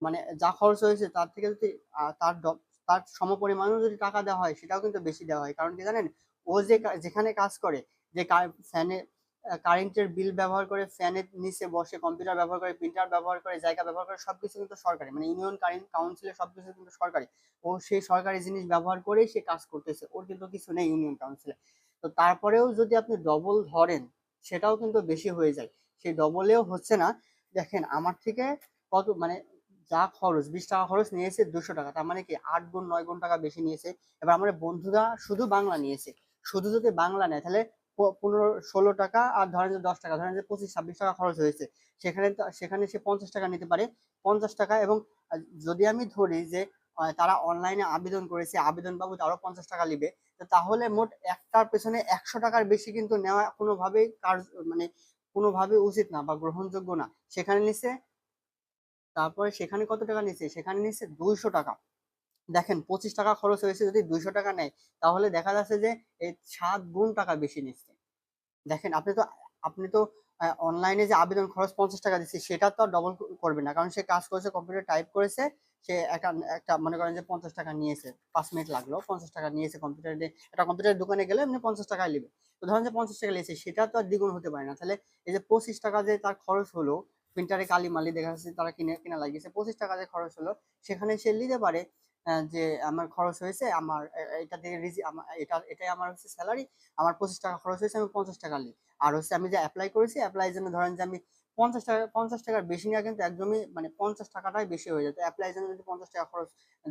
মানে যা খরচ হয়েছে তার থেকে যদি তার সমপরিমাণও যদি টাকা দেওয়া হয় সেটাও কিন্তু বেশি দেওয়া হয়। কারণ কি জানেন, ও যে যেখানে কাজ করে, যে ফ্যানে কারেন্টের বিল ব্যবহার করে, ফ্যানের নিচে বসে কম্পিউটার ব্যবহার করে, প্রিন্টার ব্যবহার করে, জায়গা ব্যবহার করে, সবকিছু কিন্তু সরকারি, মানে ইউনিয়ন কাউন্সিলের সবকিছু কিন্তু সরকারি। ও সেই সরকারি জিনিস ব্যবহার করেই সে কাজ করতেছে, ওর কিন্তু কিছু নেই ইউনিয়ন কাউন্সিলে। তো তারপরেও যদি আপনি ডবল ধরেন, সেটাও কিন্তু বেশি হয়ে যায়। সেই ডবলেও হচ্ছে না। দেখেন আমার থেকে কত মানে যা খরচ, 20 টাকা খরচ নিয়েছে, 200 টাকা, তার মানে কি 8 গুণ 9 গুণ টাকা বেশি নিয়েছে। এবার আমাদের বন্ধুরা শুধু বাংলা নিয়েছে, শুধু যদি বাংলা নেয় তাহলে 15-16 টাকা, আর ধরেন যে 10 টাকা, ধরেন যে 25-26 টাকা খরচ হয়েছে। সেখানে সে 50 টাকা নিতে পারে, 50 টাকা। এবং যদি আমি ধরি যে তারা অনলাইনে আবেদন করেছে, আবেদন বাবদ আরো 50 টাকা নিবে, তো তাহলে মোট একটার পেছনে 100 টাকার বেশি কিন্তু নেওয়া কোনোভাবেই মানে কোনোভাবেই উচিত না বা গ্রহণযোগ্য না। সেখানে নিচে, তারপরে সেখানে কত টাকা নিচ্ছে, সেখানে নিচ্ছে 200 টাকা। দেখেন 25 টাকা খরচ হয়েছে, যদি 200 টাকা নেয়, তাহলে দেখা যাচ্ছে যে এই 7 গুণ টাকা বেশি নিচ্ছে। দেখেন আপনি তো অনলাইনে যে আবেদন খরচ 50 টাকা দিচ্ছে, সেটা তো ডবল করবে না, কারণ সে কাজ করেছে, কম্পিউটার টাইপ করেছে। সে একটা একটা মনে করেন যে 50 টাকা নিয়েছে, 5 মিনিট লাগলো, 50 টাকা নিয়েছে কম্পিউটারে। একটা কম্পিউটারের দোকানে গেলে এমনি 50 টাকায় নেবে। তো ধরেন যে 50 টাকা নিয়েছে, সেটা তো আর দ্বিগুণ হতে পারে না। তাহলে এই যে 25 টাকা যে তার খরচ হলো, প্রিন্টারে কালি মালি দেখা যাচ্ছে তারা কিনে কিনা লাগিয়েছে, 25 টাকা যে খরচ হলো, সেখানে সে নিতে পারে যে আমার খরচ হয়েছে, আমার এটা থেকে এটাই আমার হচ্ছে স্যালারি, আমার 25 টাকা খরচ হয়েছে, আমি 50 টাকা নিই। আর হচ্ছে আমি যে অ্যাপ্লাই করেছি, অ্যাপ্লাই জন্য ধরেন যে আমি 50 টাকা, 50 টাকার বেশি নেওয়া কিন্তু একদমই, মানে 50 টাকাটাই বেশি হয়ে যেত। অ্যাপ্লাই জন্য যদি 50 টাকা খরচ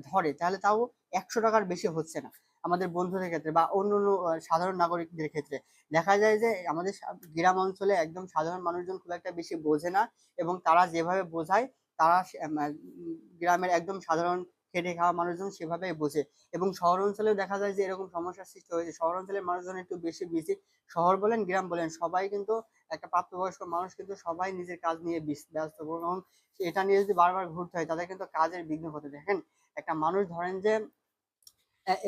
ধরে, তাহলে তাও 100 টাকার বেশি হচ্ছে না। আমাদের বন্ধুদের ক্ষেত্রে বা অন্য অন্য সাধারণ নাগরিকদের ক্ষেত্রে দেখা যায় যে আমাদের গ্রাম অঞ্চলে একদম সাধারণ মানুষজন খুব একটা বেশি বোঝে না। এবং তারা যেভাবে বোঝায়, তারা গ্রামের একদম সাধারণ খেটে খাওয়া মানুষজন সেভাবেই বোঝে। এবং শহর অঞ্চলেও দেখা যায় যে এরকম সমস্যার সৃষ্টি হয়েছে। শহর অঞ্চলের মানুষজন একটু বেশি বিজি। শহর বলেন গ্রাম বলেন, সবাই কিন্তু একটা প্রাপ্তবয়স্ক মানুষ কিন্তু সবাই নিজের কাজ নিয়ে ব্যস্ত। এবং এটা নিয়ে যদি বারবার ঘুরতে হয়, তাদের কিন্তু কাজের বিঘ্ন হতে। দেখেন একটা মানুষ ধরেন যে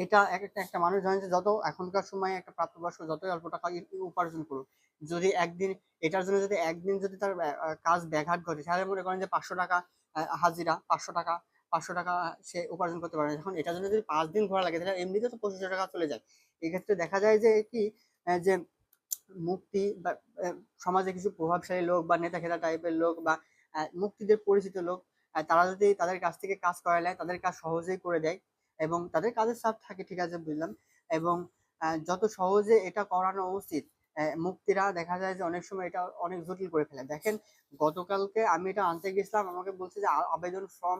এটা একটা একটা মানুষ ধরেন যে যত এখনকার সময় একটা প্রাপ্তবয়স্ক যতই অল্প টাকা উপার্জন করুক, যদি একদিন এটার জন্য যদি একদিন যদি তার কাজ ব্যাঘাত ঘটে, তাহলে মনে করেন যে 500 টাকা হাজিরা, 500 টাকা, 500 টাকা সে উপার্জন করতে পারে না। এখন এটার জন্য যদি 5 দিন ঘোরা লাগে, তাহলে এমনিতে তো 2500 টাকা চলে যায়। এক্ষেত্রে দেখা যায় যে কি, যে মুক্তি বা সমাজে কিছু প্রভাবশালী লোক বা নেতা খেতা টাইপের লোক বা মুক্তিদের পরিচিত লোক, তারা যদি তাদের কাছ থেকে কাজ করায় নেয়, তাদের কাজ সহজেই করে দেয়। এবং তাদের কাজের চাপ থাকে, ঠিক আছে বুঝলাম। এবং যত সহজে এটা করানো উচিত, মুক্তিরা দেখা যায় যে অনেক সময় এটা অনেক জটিল করে ফেলে। দেখেন গতকালকে আমি এটা আনতে গেছিলাম, আমাকে বলছে যে আবেদন ফর্ম